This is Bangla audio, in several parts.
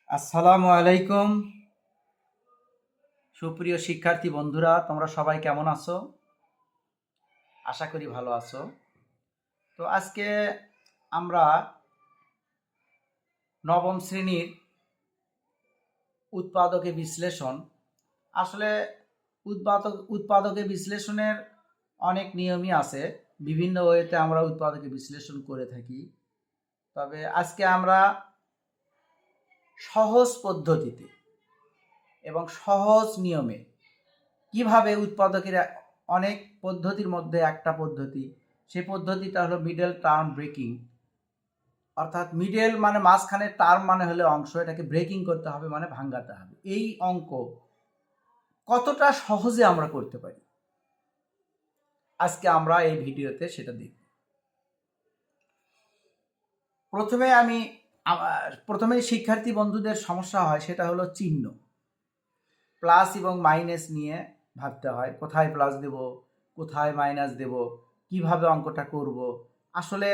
আসসালামু আলাইকুম সুপ্রিয় শিক্ষার্থী বন্ধুরা, তোমরা সবাই কেমন আছো? আশা করি ভালো আছো। তো আজকে আমরা নবম শ্রেণীর উৎপাদকে বিশ্লেষণ, আসলে উৎপাদকে বিশ্লেষণের অনেক নিয়মই আছে, বিভিন্ন ওয়েতে আমরা উৎপাদকে বিশ্লেষণ করে থাকি। তবে আজকে আমরা সহজ পদ্ধতিতে এবং সহজ নিয়মে কিভাবে উৎপাদকের অনেক পদ্ধতির মধ্যে একটা পদ্ধতি, সেই পদ্ধতিটা হলো মিডল টার্ম ব্রেকিং। অর্থাৎ মিডল মানে মাঝখানে, টার্ম মানে হলো অংশ, এটাকে ব্রেকিং করতে হবে মানে ভাঙাতে হবে। এই অঙ্ক কতটা সহজে আমরা করতে পারি, আজকে আমরা এই ভিডিওতে সেটা দেখব। প্রথমে শিক্ষার্থী বন্ধুদের সমস্যা হয়, সেটা হলো চিহ্ন, প্লাস এবং মাইনাস নিয়ে ভাবতে হয়, কোথায় প্লাস দেব, কোথায় মাইনাস দেব, কিভাবে অঙ্কটা করব। আসলে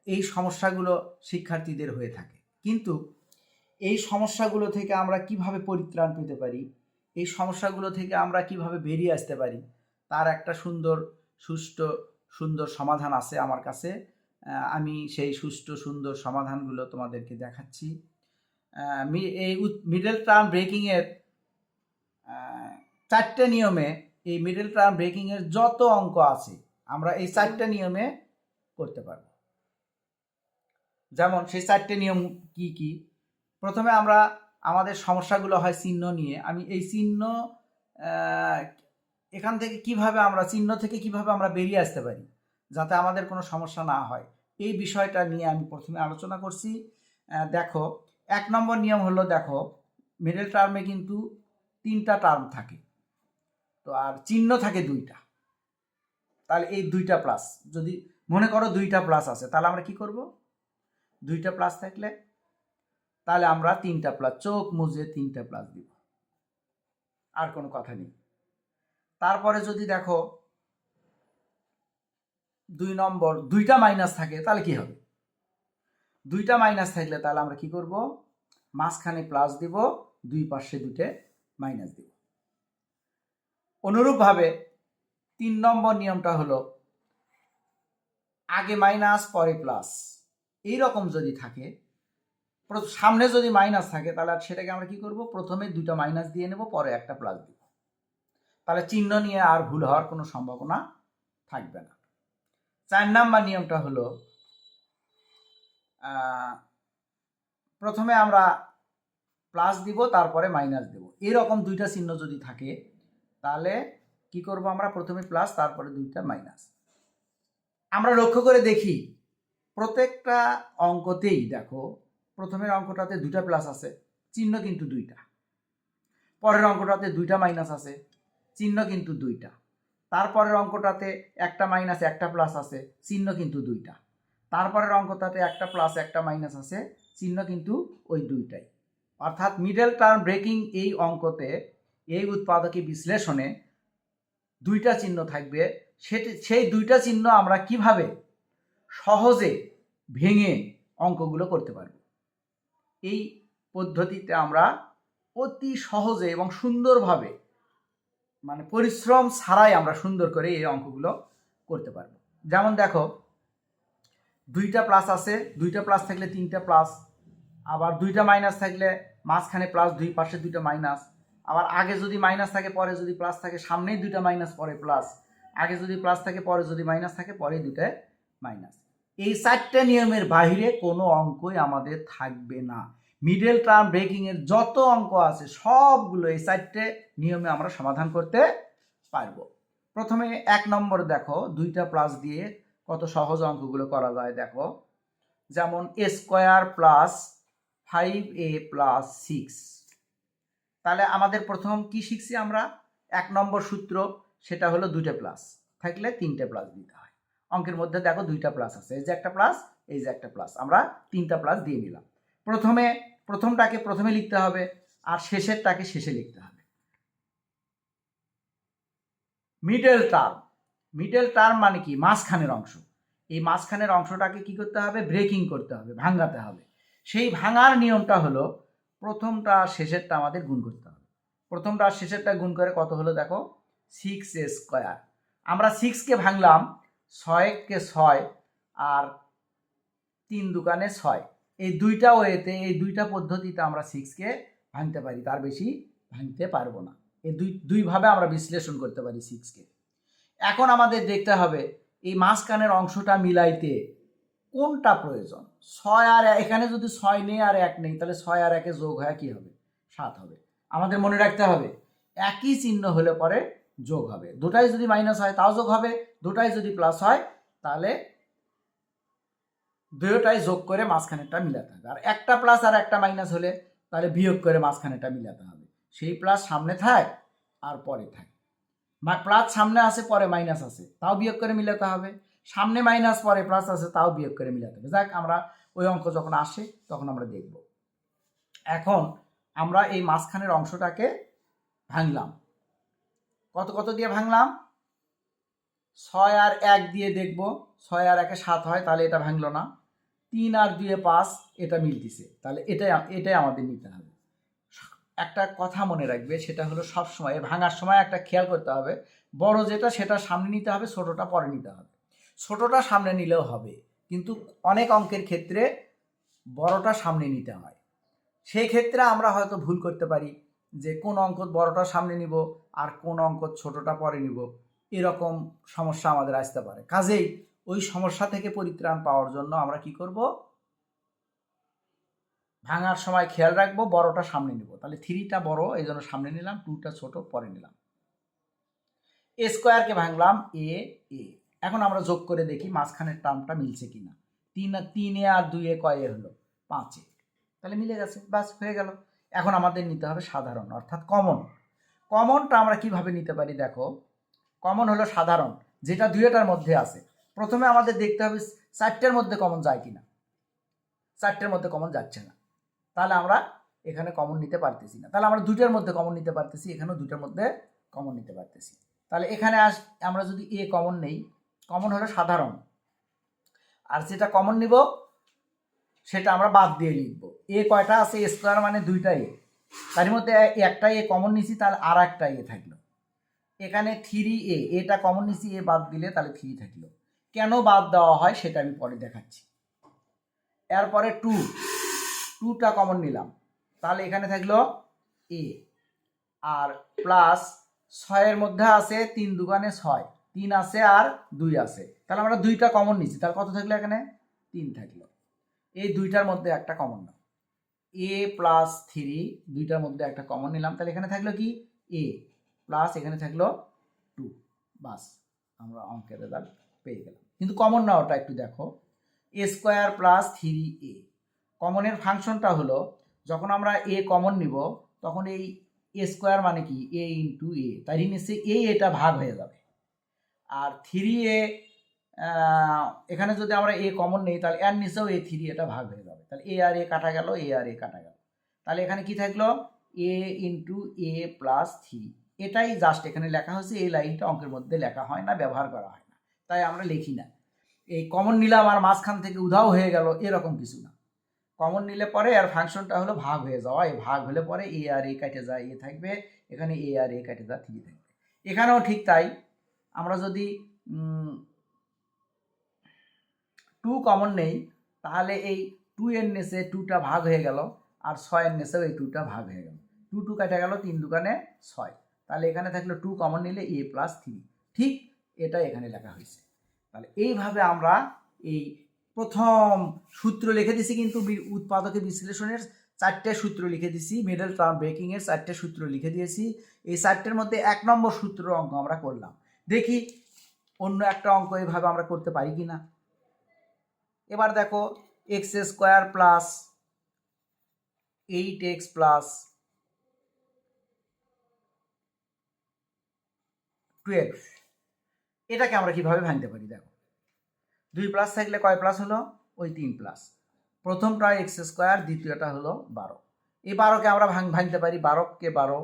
এই সমস্যাগুলো শিক্ষার্থীদের হয়ে থাকে, কিন্তু এই সমস্যাগুলো থেকে আমরা কিভাবে পরিত্রাণ পেতে পারি, এই সমস্যাগুলো থেকে আমরা কিভাবে বেরিয়ে আসতে পারি, তার একটা সুন্দর সমাধান আছে আমার কাছে। আমি সেই সুন্দর সমাধানগুলো তোমাদেরকে দেখাচ্ছি। এই মিডল টার্ম ব্রেকিংয়ের 4টে নিয়মে, এই মিডল টার্ম ব্রেকিংয়ের যত অঙ্ক আছে আমরা এই 4টে নিয়মে করতে পারব। যেমন সেই 4টে নিয়ম কি কি? প্রথমে আমরা আমাদের সমস্যাগুলো হয় চিহ্ন নিয়ে। আমি এই চিহ্ন এখান থেকে কিভাবে আমরা চিহ্ন থেকে কিভাবে আমরা বেরিয়ে আসতে পারি যাতে আমাদের কোনো সমস্যা না হয়, এই বিষয়টা নিয়ে আমি প্রথমে আলোচনা করছি। দেখো, 1 নম্বর নিয়ম হলো, দেখো মিডল টার্মে কিন্তু 3টা টার্ম থাকে, তো আর চিহ্ন থাকে 2টা। তাহলে এই 2টা প্লাস, যদি মনে করো 2টা প্লাস আছে, তাহলে আমরা কি করব? 2টা প্লাস থাকলে তাহলে আমরা 3টা প্লাস, চোখ মুজে 3টা প্লাস দিব, আর কোনো কথা নেই। তারপরে যদি দেখো 2 নম্বর 2টা মাইনাস থাকে, তাহলে কি হবে? 2টা মাইনাস থাকলে তাহলে আমরা কি করব? মাঝখানে প্লাস দিব, দুই পাশে 2টে মাইনাস দিব। অনুরূপভাবে 3 নম্বর নিয়মটা হলো আগে মাইনাস পরে প্লাস, এইরকম যদি থাকে, সামনে যদি মাইনাস থাকে, তাহলে সেটাকে আমরা কি করব? প্রথমে 2টা মাইনাস দিয়ে নেব, পরে একটা প্লাস দিব, তাহলে চিহ্ন নিয়ে আর ভুল হওয়ার কোনো সম্ভাবনা থাকবে না। 4 নাম্বার নিয়মটা হলো প্রথমে আমরা প্লাস দিব, তারপরে মাইনাস দেব, এরকম 2টা চিহ্ন যদি থাকে, তাহলে কি করব? আমরা প্রথমে প্লাস, তারপরে 2টা মাইনাস। আমরা লক্ষ্য করে দেখি প্রত্যেকটা অঙ্কতেই, দেখো প্রথমের অঙ্কটাতে 2টা প্লাস আছে, চিহ্ন কিন্তু 2টা। পরের অঙ্কটাতে 2টা মাইনাস আছে, চিহ্ন কিন্তু 2টা। তারপরের অঙ্কটাতে একটা মাইনাস একটা প্লাস আছে, চিহ্ন কিন্তু 2টা। তারপরের অঙ্কটাতে একটা প্লাস একটা মাইনাস আছে, চিহ্ন কিন্তু ওই 2টাই। অর্থাৎ মিডল টার্ম ব্রেকিং এই অঙ্কতে, এই উৎপাদকে বিশ্লেষণে 2টা চিহ্ন থাকবে। সেই 2টা চিহ্ন আমরা কিভাবে সহজে ভেঙে অঙ্কগুলো করতে পারব, এই পদ্ধতিতে আমরা অতি সহজে এবং সুন্দরভাবে, মানে পরিশ্রম ছাড়াই আমরা সুন্দর করে এই অঙ্কগুলো করতে পারব। যেমন দেখো, 2টা প্লাস আছে, 2টা প্লাস থাকলে 3টা প্লাস, আবার 2টা মাইনাস থাকলে মাঝখানে প্লাস, দুই পাশে 2টা মাইনাস, আবার আগে যদি মাইনাস থাকে, পরে যদি প্লাস থাকে, সামনেই 2টা মাইনাস, পরে প্লাস, আগে যদি প্লাস থাকে, পরে যদি মাইনাস থাকে, পরে 2টা মাইনাস। এই 4টে নিয়মের বাইরে কোনো অঙ্কই আমাদের থাকবে না। মিডল টার্ম ব্রেকিং এর যত অঙ্ক আছে সবগুলো এই 4টে নিয়মে আমরা সমাধান করতে পারবো। প্রথমে 1 নম্বর দেখো, 2টা প্লাস দিয়ে কত সহজ অঙ্কগুলো করা যায়। দেখো, যেমন a square plus 5a plus 6, তাহলে আমাদের প্রথম কি শিখছি আমরা? 1 নম্বর সূত্র, সেটা হলো 2টা প্লাস থাকলে 3টে প্লাস দিতে হয়। অঙ্কের মধ্যে দেখো 2টা প্লাস আছে, এই যে একটা প্লাস, এই যে একটা প্লাস, আমরা 3টা প্লাস দিয়ে নিলাম। প্রথমটাকে প্রথমে লিখতে হবে, আর শেষেরটাকে শেষে লিখতে হবে। মিডল টার্ম মানে কি? মাঝখানের অংশ। এই মাঝখানের অংশটাকে কি করতে হবে? ব্রেকিং করতে হবে, ভাঙাতে হবে। সেই ভাঙার নিয়মটা হলো প্রথমটা শেষেরটা আমাদের গুণ করতে হবে। প্রথমটা শেষেরটা গুণ করে কত হলো দেখো, 6a²। আমরা 6কে ভাঙলাম, 6কে 6 আর 3 দুকানে 6। এই দুইটা ওয়েতে, এই দুইটা পদ্ধতিতে আমরা 6কে ভাঙতে পারি, তার বেশি ভাঙতে পারবো না। এই দুইভাবে আমরা বিশ্লেষণ করতে পারি 6কে। এখন আমাদের দেখতে হবে এই মাঝখানের অংশটা মিলাইতে কোনটা প্রয়োজন। 6 আর এখানে যদি 6 নেই আর 1 নেই, তাহলে 6 আর 1 যোগ হয় কি হবে, 7 হবে। আমাদের মনে রাখতে হবে একই চিহ্ন হলে পরে যোগ হবে। দুটাই যদি মাইনাস হয় তাও যোগ হবে, দুটাই যদি প্লাস হয় তাহলে দুটোটাই যোগ করে মাঝখানেরটা মিলাতে হবে। আর একটা প্লাস আর একটা মাইনাস হলে তাহলে বিয়োগ করে মাঝখানেরটা মিলাতে হবে। সেই প্লাস সামনে থাক আর পরে থাক, প্লাস সামনে আসে পরে মাইনাস আছে তাও বিয়োগ করে মিলাতে হবে, সামনে মাইনাস পরে প্লাস আছে তাও বিয়োগ করে মিলাতে হবে। যাক, আমরা ওই অঙ্ক যখন আসে তখন আমরা দেখব। এখন আমরা এই মাঝখানের অংশটাকে ভাঙলাম, কত কত দিয়ে ভাঙলাম, 6 আর 1 দিয়ে দেখব, 6 আর 1 7 হয়, তাহলে এটা ভাঙলো না। 3 আর 2 5, এটা মিলতিছে, তাহলে এটাই আমাদের নিতে হবে। একটা কথা মনে রাখবে, সেটা হলো সবসময় ভাঙার সময় একটা খেয়াল করতে হবে, বড় যেটা সেটা সামনে নিতে হবে, ছোটটা পরে নিতে হবে। ছোটটা সামনে নিলেও হবে, কিন্তু অনেক অঙ্কের ক্ষেত্রে বড়টা সামনে নিতে হয়। সেই ক্ষেত্রে আমরা হয়তো ভুল করতে পারি যে কোন অঙ্ক বড়টা সামনে নিব আর কোন অঙ্ক ছোটটা পরে নিব, এরকম সমস্যা আমাদের আসতে পারে। কাজেই ওই সমস্যা থেকে পরিত্রাণ পাওয়ার জন্য আমরা কি করব, ভাঙার সময় খেয়াল রাখবো বড়টা সামনে নিব। তাহলে 3টা বড়, এই জন্য সামনে নিলাম, 2টা ছোট পরে নিলাম। a²কে ভাঙলাম a। এখন আমরা যোগ করে দেখি মাঝখানের টার্মটা মিলছে কিনা। 3 আর 2 কয় হলো, 5। তাহলে মিলে গেছে, বাস হয়ে গেল। এখন আমাদের নিতে হবে সাধারণ, অর্থাৎ কমন। কমনটা আমরা কিভাবে নিতে পারি দেখো, কমন হলো সাধারণ যেটা দুইটার মধ্যে আছে। প্রথমে আমাদের দেখতে হবে 4টের মধ্যে কমন যায় কিনা। 4টের মধ্যে কমন যাচ্ছে না, তাহলে আমরা এখানে কমন নিতে পারতেছি না। তাহলে আমরা 2টার মধ্যে কমন নিতে পারতেছি, এখানেও 2টার মধ্যে কমন নিতে পারতেছি। তাহলে এখানে আমরা যদি এ কমন নেই, কমন হলো সাধারণ, আর যেটা কমন নিব সেটা আমরা বাদ দিয়ে লিখব। এ কয়টা আছে, a² মানে 2টা এ, তার মধ্যে একটা এ কমন নিছি, তাহলে আর একটা এ থাকলো। এখানে 3a, এটা কমন নিছি, এ বাদ দিলে তাহলে 3 থাকলো। কেন বাদ দেওয়া হয় সেটা আমি পরে দেখাচ্ছি। এরপরে 2টা কমন নিলাম, তাহলে এখানে থাকলো এ, আর প্লাস 6-এর মধ্যে আছে 3 দুগুণে 6, 3 আছে আর 2 আছে, তাহলে আমরা 2টা কমন নিচ্ছি, তাহলে কত থাকলো, এখানে 3 থাকলো। এই 2টার মধ্যে একটা কমন নাও, a প্লাস 3, 2টার মধ্যে একটা কমন নিলাম, তাহলে এখানে থাকলো কি a প্লাস এখানে থাকলো 2, বাস আমরা অঙ্কের রেজাল্ট পেয়ে গেলাম। কিন্তু কমন না ওটা একটু দেখো, a² প্লাস 3a। কমনের ফাংশনটা হলো যখন আমরা a কমন নিব তখন এই a² মানে কি a ইন্টু a, তাই নিচে এটা ভাগ হয়ে যাবে। আর 3a, এখানে যদি আমরা a কমন নেই তাহলে এর নিচেও a3 এটা ভাগ হয়ে যাবে, তাহলে a আর a কাটা গেল, a আর a কাটা গেল, তাহলে এখানে কি থাকলো a ইন্টু a প্লাস 3। এটাই জাস্ট এখানে লেখা হয়েছে, এই লাইনটা অঙ্কের মধ্যে লেখা হয় না, ব্যবহার করা হয় না, তাই আমরা লিখি না। এই কমন নিলাম আর মাঝখান থেকে উধাও হয়ে গেল এরকম কিছু না। কমন নিলে পরে আর ফাংশনটা হলো ভাগ হয়ে যাওয়া, এই ভাগ হলে পরে এ আর এ কেটে যায়, এ থাকবে, এখানে এ আর এ কেটে যায়, 3 থাকবে। এখানেও ঠিক তাই, আমরা যদি 2 কমন নেই তাহলে এই 2 এর নিচে 2টা ভাগ হয়ে গেল, আর 6 এর নিচেও এই 2টা ভাগ হয়ে গেল, 2 কেটে গেল, 3 দুগুণে 6, তাহলে এখানে থাকলো 2 কমন নিলে a প্লাস 3, ঠিক এটা এখানে লেখা হয়েছে। তাহলে এইভাবে আমরা এই প্রথম সূত্র লিখে দিছি, কিন্তু উৎপাদকে বিশ্লেষণের 4টে সূত্র লিখে দিছি, মিডল টার্ম ব্রেকিংয়ের 4টে সূত্র লিখে দিয়েছি। এই 4টের মধ্যে 1 নম্বর সূত্রের অঙ্ক আমরা করলাম। দেখি অন্য একটা অঙ্ক এইভাবে আমরা করতে পারি কি না। এবার দেখো x² প্লাস 8x প্লাস 12, এটাকে আমরা কিভাবে ভাঙতে পারি দেখো। 2 প্লাস থাকলে কয় প্লাস হলো, ওই 3 প্লাস। প্রথমটা x², দ্বিতীয়টা হলো 12। এই 12কে আমরা ভাঙতে পারি, 12কে 12,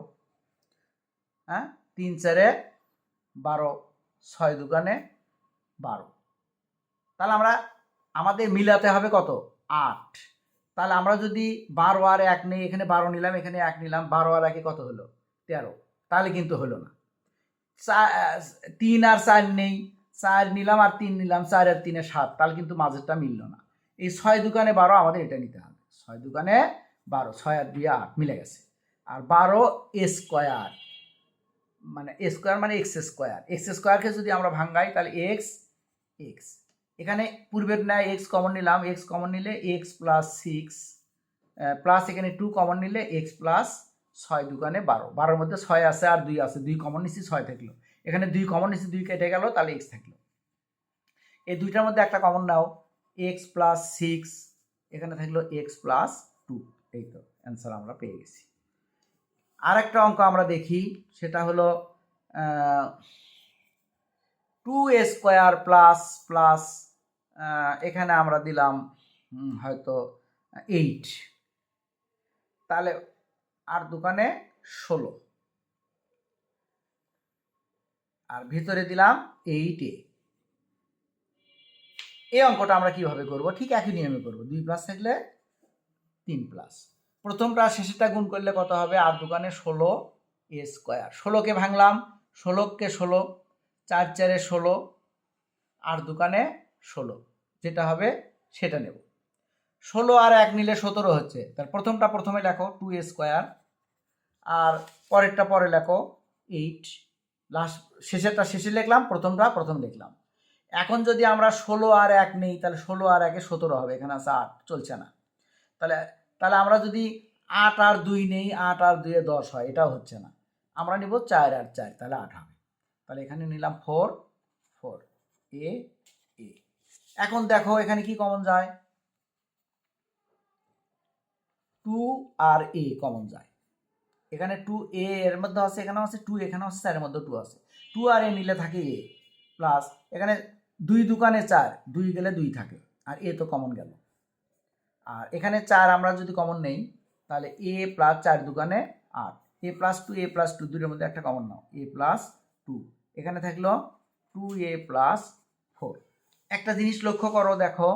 হ্যাঁ 3 4 12, 6 দুগুণে 12, তাহলে আমাদের মিলাতে হবে কত, 8। তাহলে আমরা যদি 12 আর 1 নেই, এখানে 12 নিলাম, এখানে 1 নিলাম, 12 আর 1 কত হলো? 13। তাহলে কিন্তু হলো না। 3 আর 4 নেই, 4 নিলাম আর 3 নিলাম, 4 আর 3 7, তাহলে কিন্তু মাঝেরটা মিলল না। এই 6 দুগানে 12 আমাদের এটা নিতে হবে। 6 দুগানে 12, 6 আর 2 8 মিলে গেছে। আর 12 স্কোয়ার, মানে স্কোয়ার মানে এক্স স্কোয়ার। এক্স স্কোয়ারকে যদি আমরা ভাঙাই তাহলে এক্স এক্স, এখানে পূর্বের ন্যায় এক্স কমন নিলাম, এক্স কমন নিলে এক্স প্লাস 6 প্লাস এখানে 2 কমন নিলে এক্স প্লাস 6 দুগানে 12। 12-এর মধ্যে 6 আছে আর 2 আছে, 2 কমন নিচ্ছি, 6 থাকলো। এখানে 2 কমন নিচ্ছি, 2 কেটে গেল, তাহলে এক্স থাকলো। এই দুইটার মধ্যে একটা কমন নাও, এক্স প্লাস 6, এখানে থাকলো এক্স প্লাস 2। এই তো অ্যান্সার আমরা পেয়ে গেছি। আর একটা অঙ্ক আমরা দেখি, সেটা হলো 2 স্কোয়ার প্লাস প্লাস এখানে আমরা দিলাম হয়তো 8, তাহলে আর দোকানে 16 আর ভিতরে দিলাম 8a। এই অঙ্কটা আমরা কিভাবে করব? ঠিক একই নিয়মে করব। 2 প্লাস থাকলে 3 প্লাস, প্রথমটা শেষেরটা গুণ করলে কত হবে? আর দোকানে 16 স্কোয়ার। 16কে ভাঙলাম, 16কে 16, 4 4 16, আর দোকানে 16, যেটা হবে সেটা নেব। 16 আর 1 নিলে 17 হচ্ছে। তার প্রথমটা প্রথমে লেখো 2 স্কোয়ার, আর পরেরটা পরে লেখো 8। লাস্ট শেষেরটা শেষে লিখলাম, প্রথমটা প্রথম লিখলাম। এখন যদি আমরা 16 আর 1 নেই, তাহলে 16 আর 1 17 হবে, এখানে আছে 8, চলছে না। তাহলে তাহলে আমরা যদি 8 আর 2 নেই, 8 আর 2 10 হয়, এটাও হচ্ছে না। আমরা নিব 4 আর 4, তাহলে 8 হবে। তাহলে এখানে নিলাম 4 4 এ এ। এখন দেখো এখানে কি কমন যায়? 2 আর এ কমন যায়। এখানে 2a এর মধ্যে আছে, এখানে আছে 2, এখানে আছে 4, এর মধ্যে 2 আছে। 2 আর এ নিলে থাকে a প্লাস, এখানে 2 দুকানে 4, 2 গেলে 2 থাকে, আর এ তো কমন গেল। আর এখানে 4 আমরা যদি কমন নেই, তাহলে a plus 4 দুকানে 8, a plus 2 a plus 2 দুটোর মধ্যে একটা কমন নাও, a প্লাস 2, এখানে থাকলো 2a প্লাস 4। একটা জিনিস লক্ষ্য করো, দেখো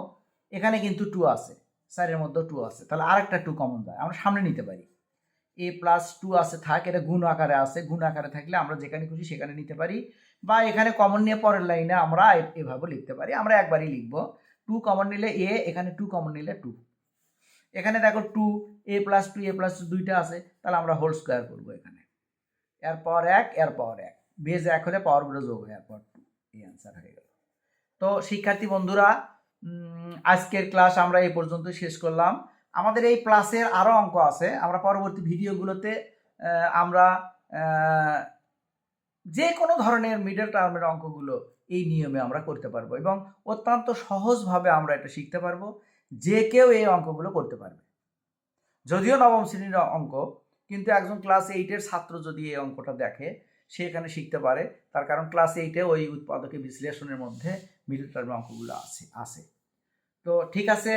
এখানে কিন্তু 2 আছে, 4 এর মধ্যে 2 আছে, তাহলে আরেকটা 2 কমন যায়, আমরা সামনে নিতে পারি। a প্লাস 2 আছে থাক, এটা গুণ আকারে আছে, গুণ আকারে থাকলে আমরা যেখানে খুশি সেখানে নিতে পারি, বা এখানে কমন নিয়ে পরের লাইনে আমরা এভাবে লিখতে পারি। আমরা একবারই লিখব, 2 কমন নিলে a, এখানে 2 কমন নিলে 2। এখানে দেখো 2 a প্লাস 2 a প্লাস 2 দুইটা আছে, তাহলে আমরা হোল স্কোয়ার করবো এখানে, এর পাওয়ার 1 এর পাওয়ার 1, বেজ 1 হলে পাওয়ারগুলো যোগ হয়, এরপর 2, এই অ্যান্সার হয়ে গেল। তো শিক্ষার্থী বন্ধুরা, আজকের ক্লাস আমরা এই পর্যন্ত শেষ করলাম। আমাদের এই ক্লাসের আরও অঙ্ক আছে, আমরা পরবর্তী ভিডিওগুলোতে আমরা যে কোনো ধরনের মিডল টার্মের অঙ্কগুলো এই নিয়মে আমরা করতে পারবো, এবং অত্যন্ত সহজভাবে আমরা এটা শিখতে পারবো, যে কেউ এই অঙ্কগুলো করতে পারবে। যদিও নবম শ্রেণীর অঙ্ক, কিন্তু একজন ক্লাস 8-এর ছাত্র যদি এই অঙ্কটা দেখে, সে এখানে শিখতে পারে। তার কারণ ক্লাস 8-এ ওই উৎপাদকে বিশ্লেষণের মধ্যে মিডল টার্মের অঙ্কগুলো আছে। তো ঠিক আছে।